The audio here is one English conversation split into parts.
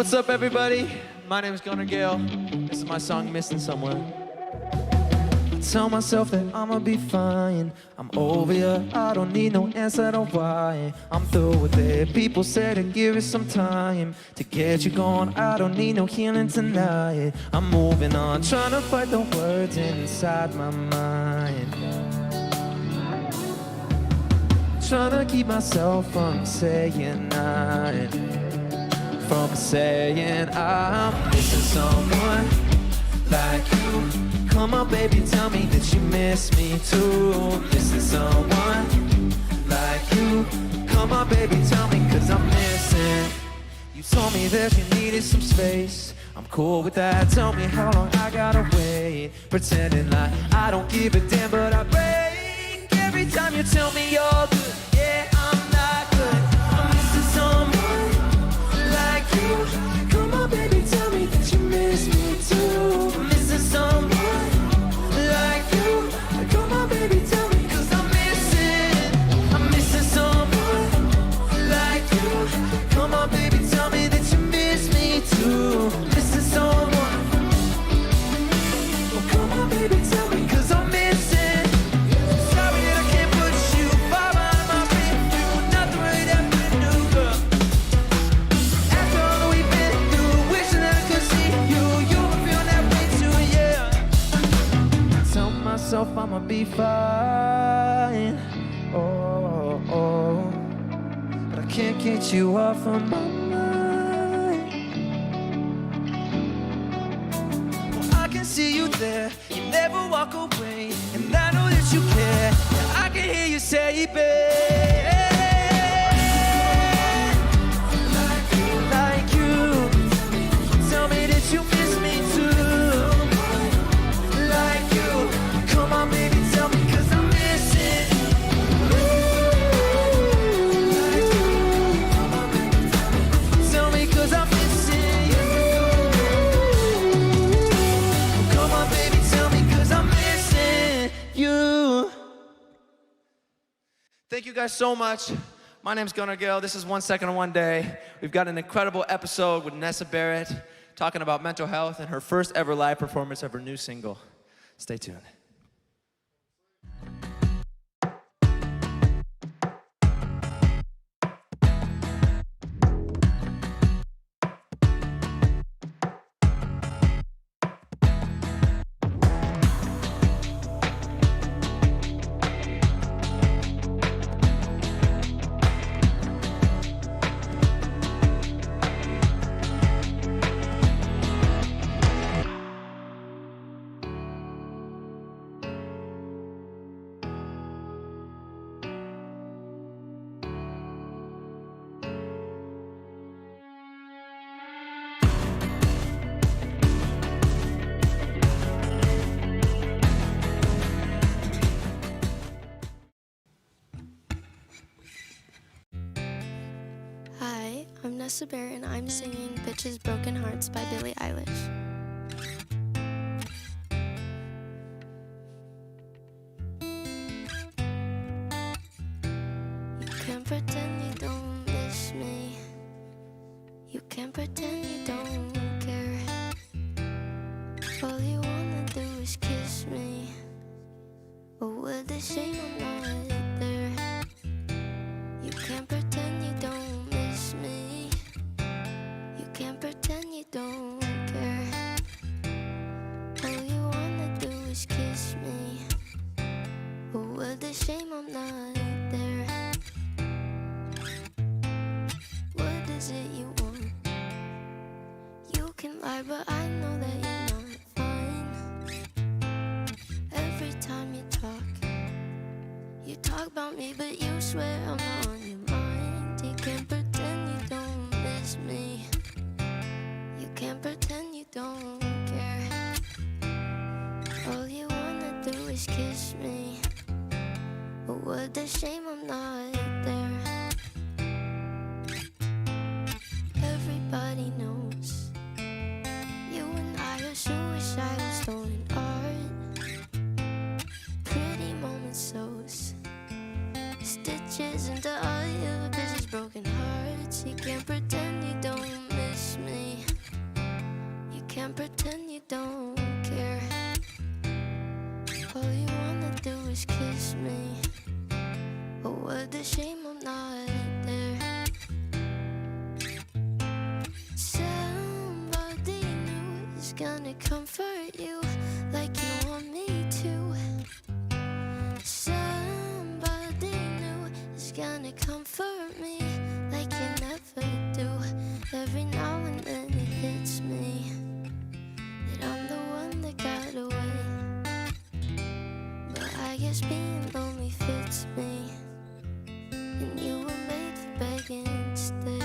What's up, everybody? My name is Gunnar Gehl. This is my song, Missing Someone. I tell myself that I'ma be fine. I'm over ya, I don't need no answer to why. I'm through with it. People say to give it some time to get you gone. I don't need no healing tonight. I'm moving on, trying to fight the words inside my mind. Trying to keep myself from saying I'm missing someone like you. Come on, baby, tell me that you miss me too. Missing someone like you. Come on, baby, tell me, cause I'm missing. You told me that you needed some space. I'm cool with that, tell me how long I gotta wait. Pretending like I don't give a damn, but I break every time you tell me you're good. Yeah, I'm not good. I'm missing someone like you. Come on, baby, tell me that you miss me too. I'm missing someone like you. Come on, baby, tell me, cause I'm missing someone like you. Come on, baby, tell me that you miss me too. Missing someone. Oh, come on, baby, tell me, cause I'm missing. Sorry that I can't put you far behind my feet. You nothing really that we can do, girl. After all that we've been through, wishing that I could see you. You were feeling that way too, yeah. I tell myself I'ma be fine. Oh, oh. But I can't get you off of my mind. Well, I can see you there. You never walk away, and I know that you care. Yeah, I can hear you say, babe. Like you. Tell me that you miss me too. Like you. Come on, baby, tell me, cause I'm missing. Tell me, cause I'm missing you. Come on, baby, tell me, cause I'm missing you. Thank you guys so much. My name's Gunnar Gehl. This is 1 Second in One Day. We've got an incredible episode with Nessa Barrett talking about mental health and her first ever live performance of her new single. Stay tuned. Hi, I'm Nessa Barrett and I'm singing Bitches Broken Hearts by Billie Eilish. You can't pretend you don't miss me. You can't pretend you don't care. All you wanna do is kiss me. But with a shame I'm not there. You can't pretend you don't miss me. You can't pretend you don't care. All you wanna do is kiss me. But with a shame I'm not there. What is it you want? You can lie, but I know that you're not fine. Every time you talk about me, but you swear I'm not on your mind. You can't pretend you don't miss me. You can't pretend you don't care. All you wanna do is kiss me. But what a shame I'm not there. Everybody knows you and I are suicidal, stolen art. Pretty moments, so's stitches into all your bitches' broken hearts. You can't pretend you don't miss me. can't pretend you don't care. All you wanna do is kiss me. Oh, what a shame I'm not there. Somebody new is gonna comfort you like you want me to. Somebody new is gonna comfort me like you never do. Every now and then it hits me that I'm the one that got away. But I guess being lonely fits me, and you were made for begging and stay.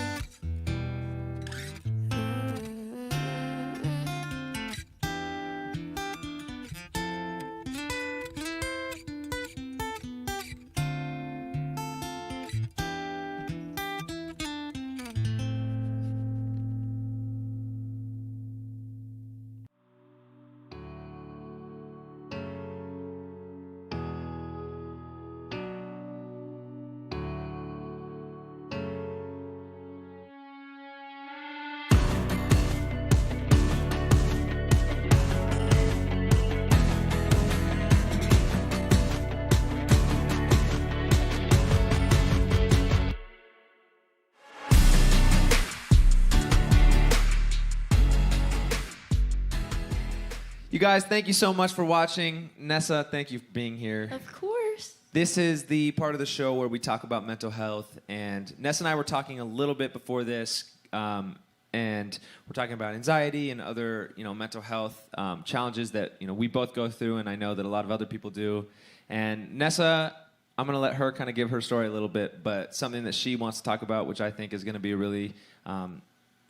You guys, thank you so much for watching. Nessa, thank you for being here. Of course. This is the part of the show where we talk about mental health, and Nessa and I were talking a little bit before this, and we're talking about anxiety and other, mental health challenges that, we both go through, and I know that a lot of other people do. And Nessa, I'm going to let her kind of give her story a little bit, but something that she wants to talk about, which I think is going to be a really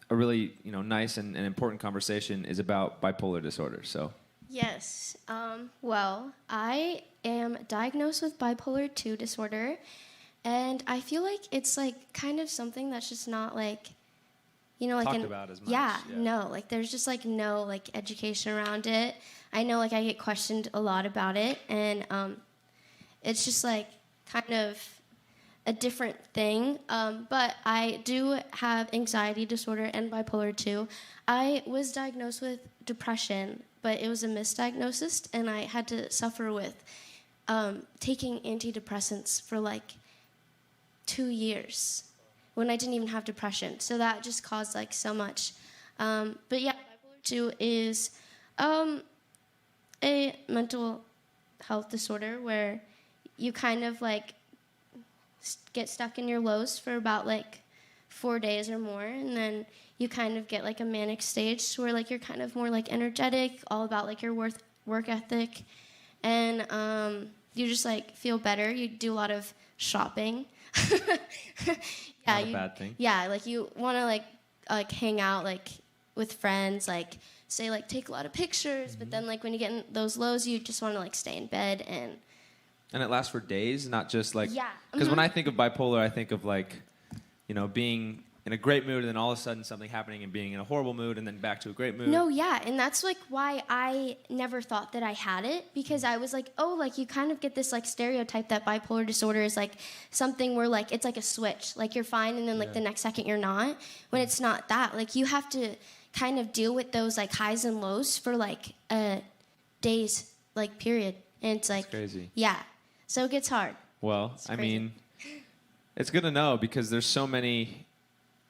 nice and important conversation, is about bipolar disorder. So. Yes. Well, I am diagnosed with bipolar 2 disorder, and I feel like it's like kind of something that's just not like, talked about as much. Yeah, no, like there's just like no like education around it. I know like I get questioned a lot about it, and it's just like kind of a different thing, but I do have anxiety disorder and bipolar 2. I was diagnosed with depression, but it was a misdiagnosis, and I had to suffer with taking antidepressants for like 2 years when I didn't even have depression. So that just caused like so much. But yeah, bipolar 2 is a mental health disorder where you kind of like get stuck in your lows for about like 4 days or more, and then you kind of get like a manic stage where like you're kind of more like energetic, all about like your work ethic, and you just like feel better. You do a lot of shopping. Not a bad thing. Yeah, like you want to like hang out like with friends, like say like take a lot of pictures, but then like when you get in those lows, you just want to like stay in bed and it lasts for days, not just like... Yeah. Because when I think of bipolar, I think of like, being in a great mood and then all of a sudden something happening and being in a horrible mood and then back to a great mood. No, yeah, and that's like why I never thought that I had it, because I was like, oh, like you kind of get this like stereotype that bipolar disorder is like something where like it's like a switch, like you're fine and then like the next second you're not, when it's not that. Like you have to kind of deal with those like highs and lows for like a day's like period, and it's like... That's crazy. Yeah. So it gets hard. Well, I mean, it's good to know because there's so many,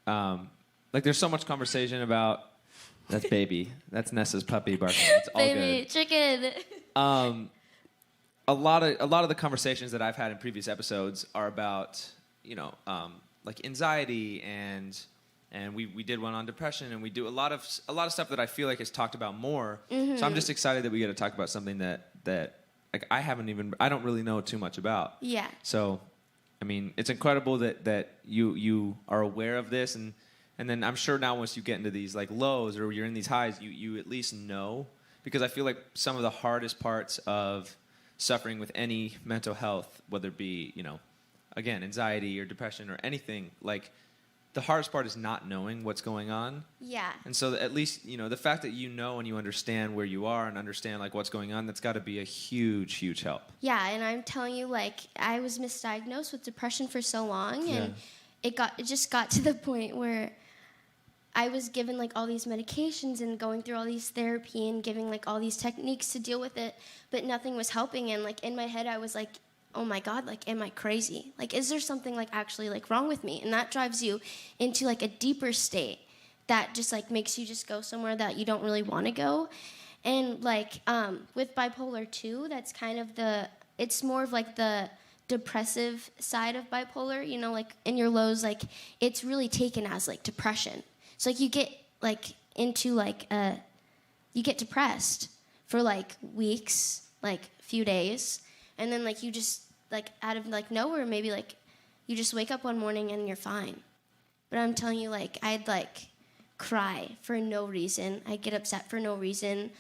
there's so much conversation about, that's baby, that's Nessa's puppy barking, it's all baby, good. Chicken. A lot of the conversations that I've had in previous episodes are about, like anxiety and we did one on depression, and we do a lot of stuff that I feel like is talked about more. Mm-hmm. So I'm just excited that we get to talk about something that like I don't really know too much about. Yeah. So, I mean, it's incredible that you are aware of this, and then I'm sure now once you get into these like lows or you're in these highs, you at least know, because I feel like some of the hardest parts of suffering with any mental health, whether it be, again, anxiety or depression or anything, like the hardest part is not knowing what's going on. Yeah. And so at least, the fact that you know and you understand where you are and understand like what's going on, that's got to be a huge, huge help. Yeah, and I'm telling you, like, I was misdiagnosed with depression for so long, and it just got to the point where I was given like all these medications and going through all these therapy and giving like all these techniques to deal with it, but nothing was helping. And like in my head, I was like, oh my God, like, am I crazy? Like, is there something like actually like wrong with me? And that drives you into like a deeper state that just like makes you just go somewhere that you don't really want to go. And like with bipolar 2, that's kind of it's more of like the depressive side of bipolar, you know, like in your lows, like it's really taken as like depression. So like you get like into like you get depressed for like weeks, like a few days, and then like you just like out of like nowhere, maybe like you just wake up one morning and you're fine. But I'm telling you, like I'd like cry for no reason. I get upset for no reason.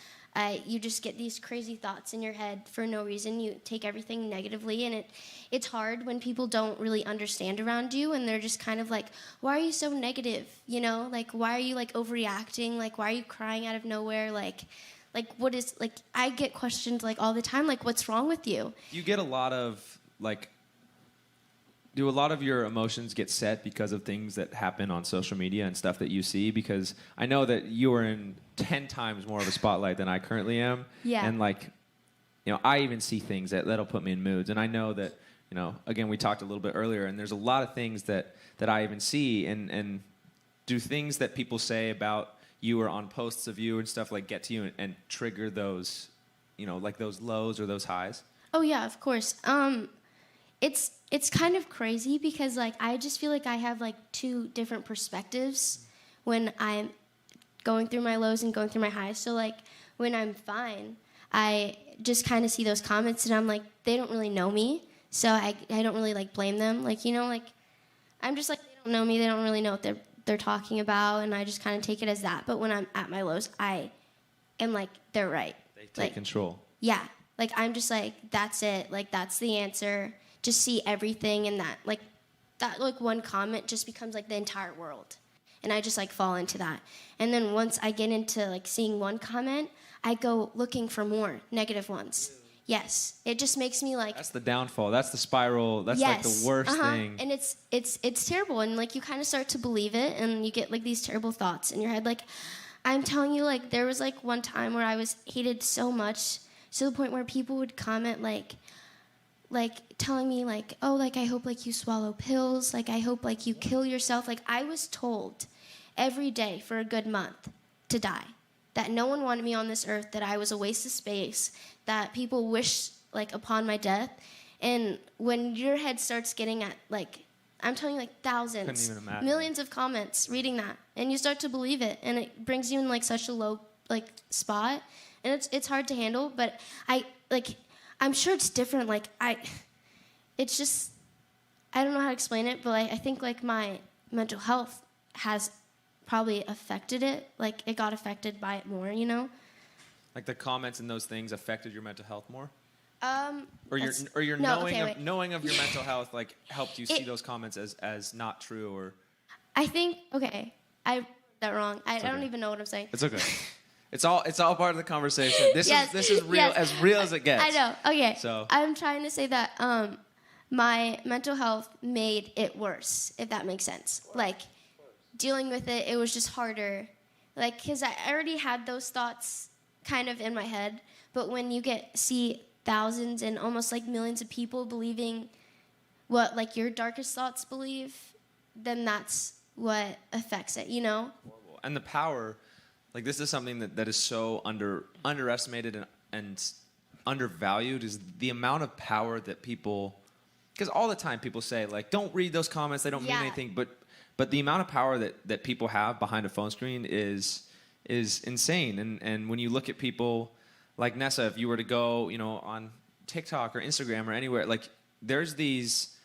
You just get these crazy thoughts in your head for no reason. You take everything negatively, and it's hard when people don't really understand around you, and they're just kind of like, why are you so negative? You know, like, why are you like overreacting? Like, why are you crying out of nowhere? Like what is, like, I get questioned like all the time, like, what's wrong with you? You get a lot of like, do a lot of your emotions get set because of things that happen on social media and stuff that you see? Because I know that you are in 10 times more of a spotlight than I currently am. Yeah. And like, you know, I even see things that'll put me in moods. And I know that, you know, again, we talked a little bit earlier, and there's a lot of things that I even see, and do things that people say about you or on posts of you and stuff like get to you and trigger those, you know, like those lows or those highs? Oh yeah, of course. It's kind of crazy because like I just feel like I have like two different perspectives when I'm going through my lows and going through my highs. So like when I'm fine, I just kind of see those comments and I'm like, they don't really know me, so I don't really like blame them. Like, you know, like I'm just like, they don't know me, they don't really know what they're talking about, and I just kind of take it as that. But when I'm at my lows, I am like, they're right. They take like, control. Yeah. Like, I'm just like, that's it. Like, that's the answer. Just see everything, and that one comment just becomes like the entire world. And I just like fall into that. And then once I get into like seeing one comment, I go looking for more negative ones. Yes. It just makes me like... That's the downfall. That's the spiral. That's like the worst thing. And it's terrible. And like you kind of start to believe it, and you get like these terrible thoughts in your head. Like, I'm telling you, like there was like one time where I was hated so much to the point where people would comment like telling me like, oh, like I hope like you swallow pills, like I hope like you kill yourself. Like I was told every day for a good month to die, that no one wanted me on this earth, that I was a waste of space, that people wish like upon my death. And when your head starts getting at like, I'm telling you, like thousands, millions of comments reading that, and you start to believe it, and it brings you in like such a low like spot, and it's hard to handle. But I'm sure it's different. Like it's just, I don't know how to explain it, but I think like my mental health has probably affected it. Like it got affected by it more, you know? Like the comments and those things affected your mental health more? Or your knowing of your mental health like helped you see those comments as not true, or? I think, okay, I wrote that wrong. I don't even know what I'm saying. It's okay. It's all part of the conversation. This is real, yes. as real as it gets. I know. Okay. So I'm trying to say that my mental health made it worse, if that makes sense. Like dealing with it, it was just harder. Like, because I already had those thoughts kind of in my head, but when you see thousands and almost like millions of people believing what like your darkest thoughts believe, then that's what affects it, you know? And the power, like this is something that is so underestimated and undervalued, is the amount of power that people, because all the time people say like, don't read those comments, they don't mean anything, but the amount of power that people have behind a phone screen is insane. And when you look at people like Nessa, if you were to go, you know, on TikTok or Instagram or anywhere, like there's these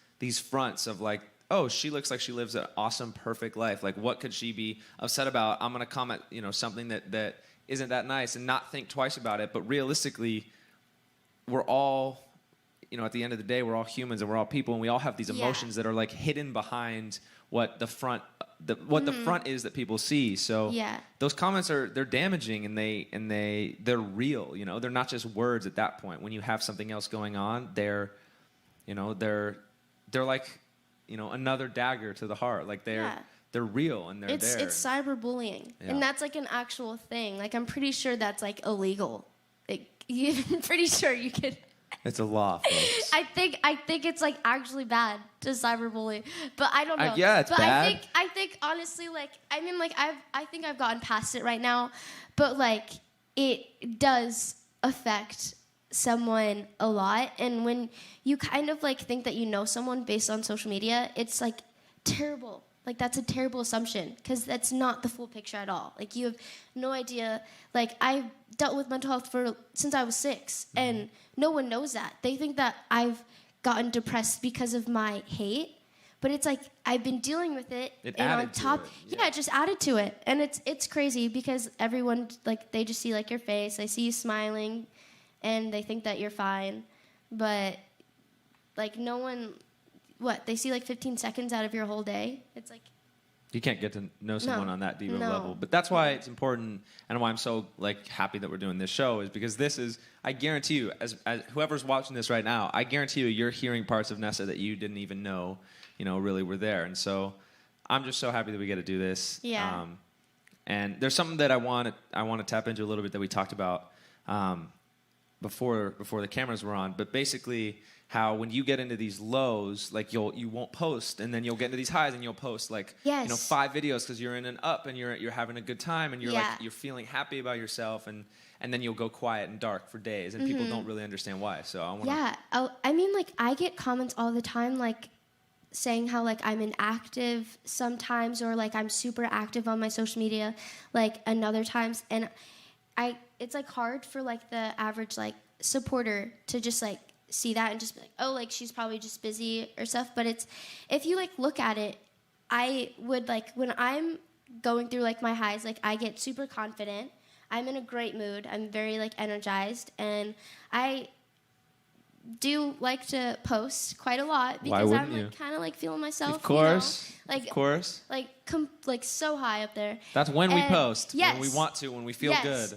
fronts of like, oh, she looks like she lives an awesome, perfect life. Like, what could she be upset about? I'm going to comment, you know, something that isn't that nice and not think twice about it. But realistically, we're all, you know, at the end of the day, we're all humans and we're all people, and we all have these emotions that are like hidden behind what the front is that people see. So those comments they're damaging, and they're real. You know, they're not just words at that point. When you have something else going on, they're like, you know, another dagger to the heart. Like they're real and they're there. It's cyberbullying, Yeah. and that's like an actual thing. Like I'm pretty sure that's like illegal. I'm pretty sure you could. It's a law, folks. I think it's like actually bad to cyberbully, but I don't know. Yeah, it's but bad. I think honestly, like I mean, like I think I've gotten past it right now, but like it does affect someone a lot, and when you kind of like think that you know someone based on social media, it's like terrible. Like that's a terrible assumption because that's not the full picture at all. Like you have no idea. Like I've dealt with mental health since I was 6, and no one knows that. They think that I've gotten depressed because of my hate, but it's like I've been dealing with it, It and added on top, to it, yeah, it just added to it, and it's crazy because everyone like they just see like your face, they see you smiling, and they think that you're fine, but like no one. What, they see like 15 seconds out of your whole day? It's like... You can't get to know someone on that deeper No. level. But that's why it's important, and why I'm so like happy that we're doing this show, is because this is, I guarantee you, as whoever's watching this right now, I guarantee you're hearing parts of Nessa that you didn't even know, really were there. And so I'm just so happy that we get to do this. Yeah. And there's something that I want to tap into a little bit that we talked about before the cameras were on. But basically, how when you get into these lows, like you won't post, and then you'll get into these highs and you'll post like 5 videos because you're in an up and you're having a good time and you're feeling happy about yourself, and then you'll go quiet and dark for days, and people don't really understand why. So I want I mean, like I get comments all the time like saying how like I'm inactive sometimes, or like I'm super active on my social media like another times, and it's like hard for like the average like supporter to just like see that and just be like, oh, like she's probably just busy or stuff. But it's, if you like look at it, I would like, when I'm going through like my highs, like I get super confident, I'm in a great mood, I'm very like energized, and I do like to post quite a lot because I'm like kind of like feeling myself. Of course. Like, of course. Like so high up there. That's when we post. Yes. When we want to, when we feel good.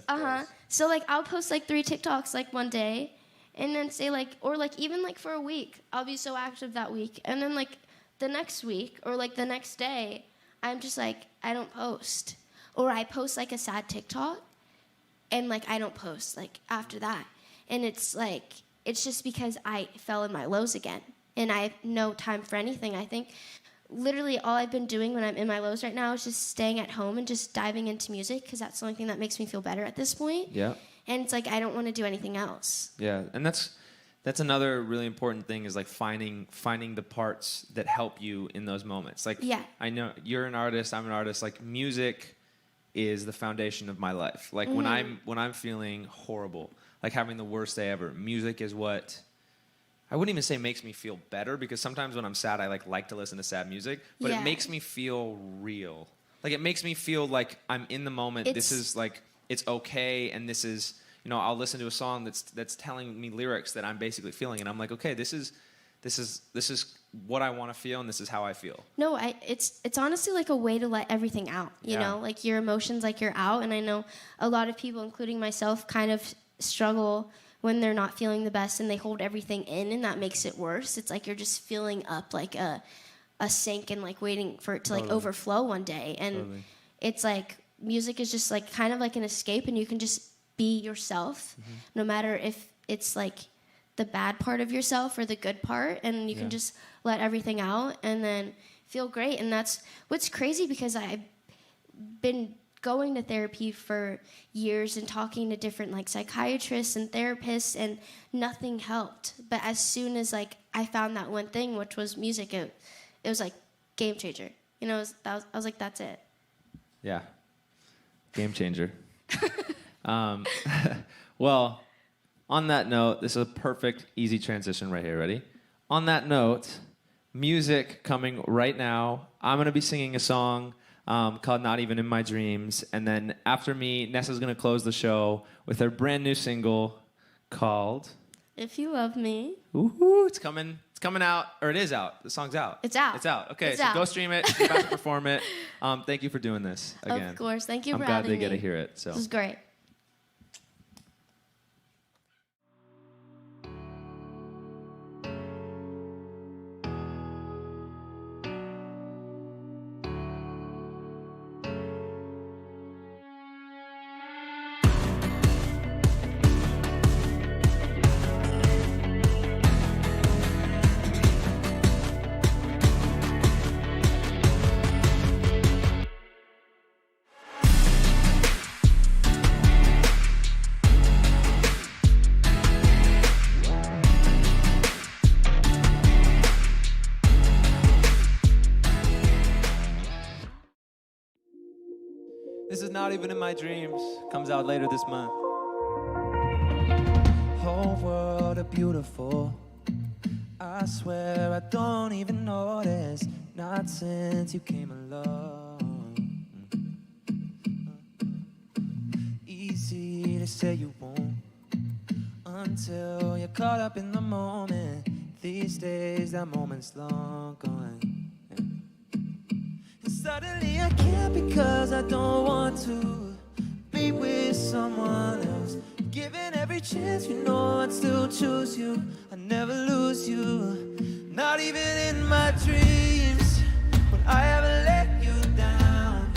So like I'll post like 3 TikToks like one day, and then say like, or like even like for a week, I'll be so active that week, and then like the next week or like the next day, I'm just like, I don't post, or I post like a sad TikTok, and like I don't post like after that, and it's like, it's just because I fell in my lows again, and I have no time for anything. I think literally all I've been doing when I'm in my lows right now is just staying at home and just diving into music, because that's the only thing that makes me feel better at this point. Yeah. And it's like I don't want to do anything else. Yeah, and that's another really important thing, is like finding the parts that help you in those moments. Like, I know you're an artist, I'm an artist. Like, music is the foundation of my life. Like when I'm feeling horrible, like having the worst day ever, music is what, I wouldn't even say makes me feel better, because sometimes when I'm sad, I like to listen to sad music, but it makes me feel real. Like it makes me feel like I'm in the moment. This is like, it's okay, and this is, I'll listen to a song that's telling me lyrics that I'm basically feeling, and I'm like, okay, this is what I want to feel, and this is how I feel. No, it's honestly like a way to let everything out, you know, like your emotions, like you're out. And I know a lot of people, including myself, kind of struggle when they're not feeling the best and they hold everything in, and that makes it worse. It's like you're just filling up like a sink and like waiting for it to like overflow one day. And it's like, music is just like kind of like an escape, and you can just be yourself, no matter if it's like the bad part of yourself or the good part, and you can just let everything out and then feel great. And that's what's crazy, because I've been going to therapy for years and talking to different like psychiatrists and therapists, and nothing helped. But as soon as like I found that one thing, which was music, it was like game changer. I was like, that's it. Yeah. Game changer. Well, on that note, this is a perfect, easy transition right here. Ready? On that note, music coming right now. I'm going to be singing a song called Not Even in My Dreams. And then after me, Nessa's going to close the show with her brand new single called If You Love Me. Ooh, it's coming. It's coming out, or it is out. The song's out. It's out. It's out. Okay, it's so out. Go stream it. You're about to perform it. Thank you for doing this again. Of course. Thank you for having me. I'm glad they get to hear it. So this is great. Not Even in My Dreams comes out later this month. Whole world of beautiful. I swear I don't even notice. Not since you came along. Easy to say you won't until you're caught up in the moment. These days that moment's long gone. And suddenly I can't because I don't want to be with someone else. Given every chance, you know I'd still choose you. I'd never lose you. Not even in my dreams would I ever let you down.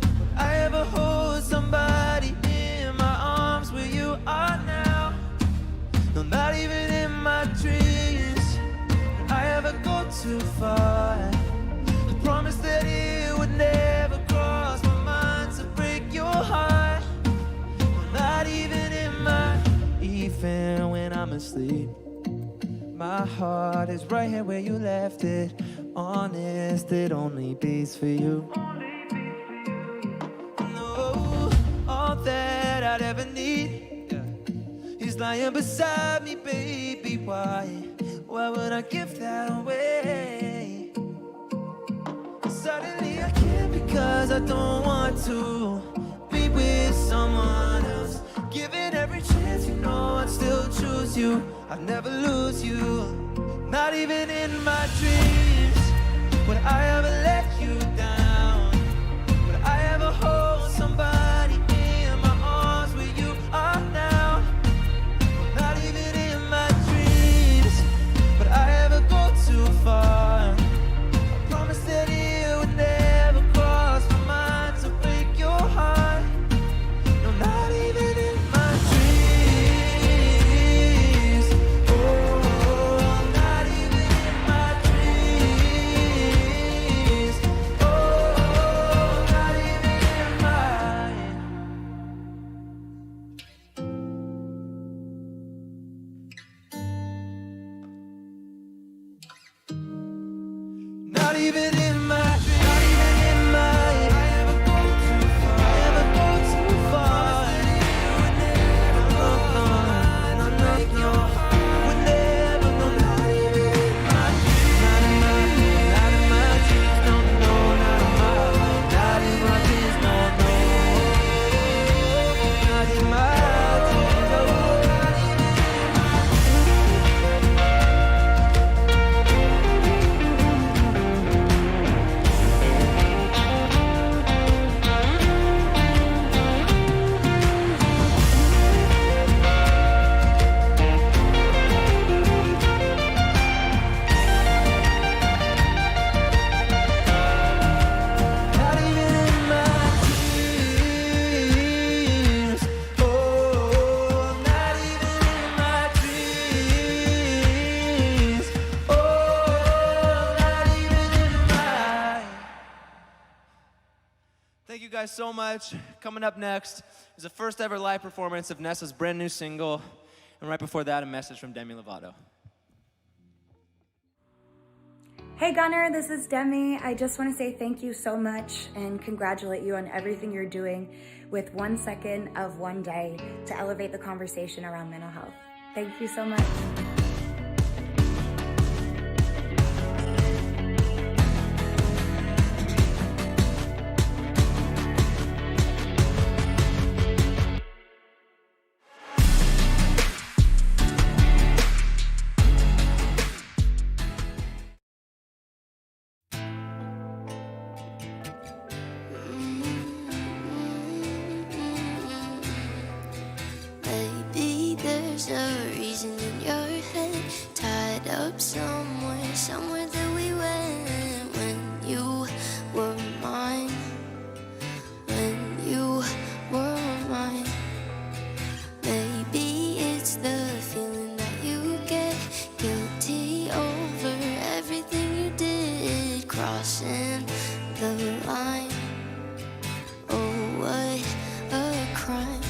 Would I ever hold somebody in my arms where you are now? No, not even in my dreams would I ever go too far. I promise that it would never cross my mind to break your heart. Not even in my, even when I'm asleep, my heart is right here where you left it. Honest, it only beats for you. No, all that I'd ever need is lying beside me, baby. Why would I give that away? Suddenly I can't because I don't want to be with someone else. Given every chance, you know I'd still choose you. I'd never lose you. Not even in my dreams would I ever let you down. Would I ever hold somebody in my arms where you are now? Not even in my dreams would I ever go too far. I promise that it would never cross my mind to break your heart. No, not even in my dreams. Oh, not even in my dreams. Oh, not even in mine. Not even in my, not even in my, I ever go too far. I ever go too far. No, no, no, no, no. Would never, no, not even in my, not in my, not in my dreams. No, no, not in my, not in my dreams. No, no, not in my dreams. No, not even in not even in my dreams. Oh, not even in my dreams. Oh, not even in my. Thank you guys so much. Coming up next is the first ever live performance of Nessa's brand new single, and right before that, a message from Demi Lovato. Hey Gunnar, this is Demi. I just want to say thank you so much and congratulate you on everything you're doing with 1 second of one day to elevate the conversation around mental health. Thank you so much. Maybe there's a reason in your head, tied up somewhere that we went when you were mine, when you were mine. Maybe it's the feeling that you get, guilty over everything you did, crossing the line. Oh, what a crime.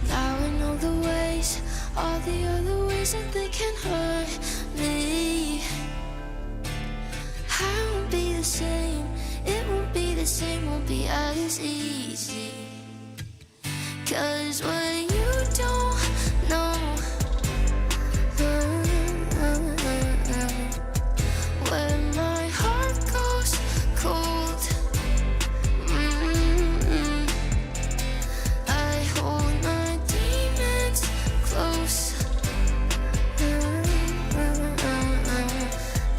Now I know the ways, all the other ways that they can hurt me. I won't be the same, it won't be the the same, won't be as easy. 'Cause what you don't know, when my heart goes cold, I hold my demons close,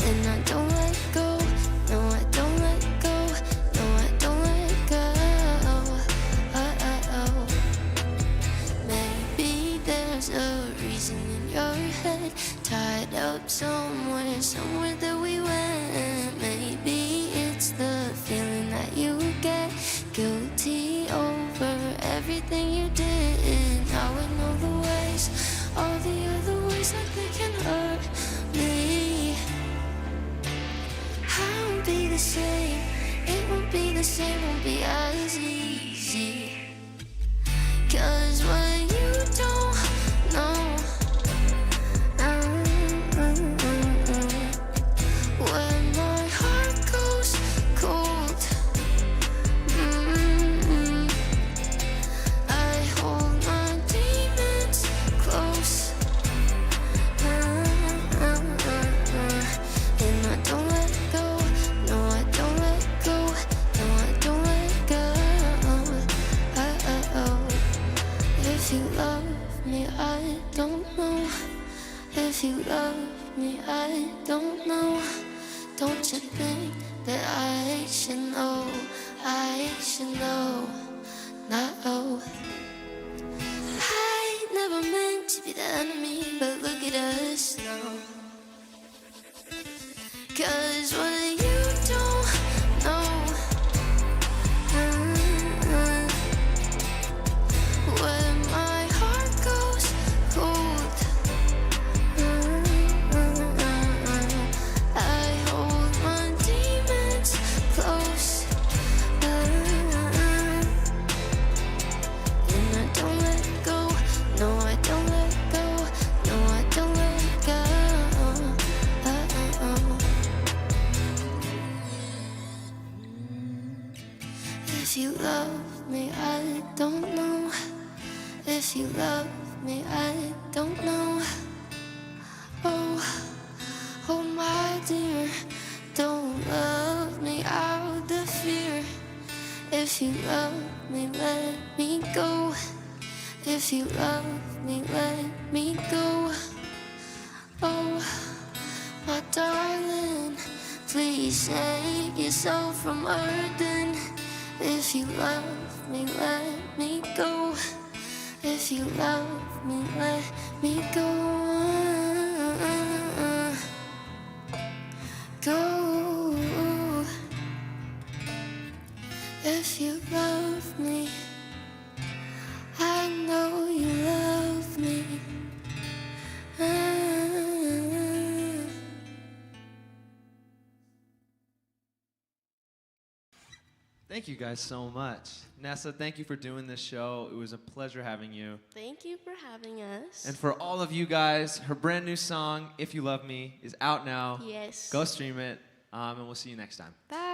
and I don't let go. No, I don't let go. No, I don't let go. Maybe there's a reason in your head, tied up somewhere that we went. Maybe it's the feeling that you get, guilty over everything you did. Now I know the ways, all the other ways that they can hurt me. I won't be the same, it won't be the same, won't be as easy. 'Cause what you don't know, when my heart goes cold, I hold my demons close, and I don't let go. No, I don't let go. No, I don't let go. If you love me, I don't know. If you love me, I don't know. Don't you think that I should know? I should know. No, I never meant to be the enemy, but look at us now. 'Cause what you don't know, when my heart goes cold, I hold my demons close, and I don't let go. No, I don't let go. No, I don't let go. If you love me, I don't know. If you love me, I don't know. Oh, oh my dear, don't love me out of fear. If you love me, let me go. If you love me, let me go. Oh, my darling, please save yourself from hurting. If you love me, let me go. If you love me, let me go. Go. If you love me, I know you love me. Thank you guys so much. Nessa, thank you for doing this show. It was a pleasure having you. Thank you for having us. And for all of you guys, her brand new song, If You Love Me, is out now. Yes. Go stream it, and we'll see you next time. Bye.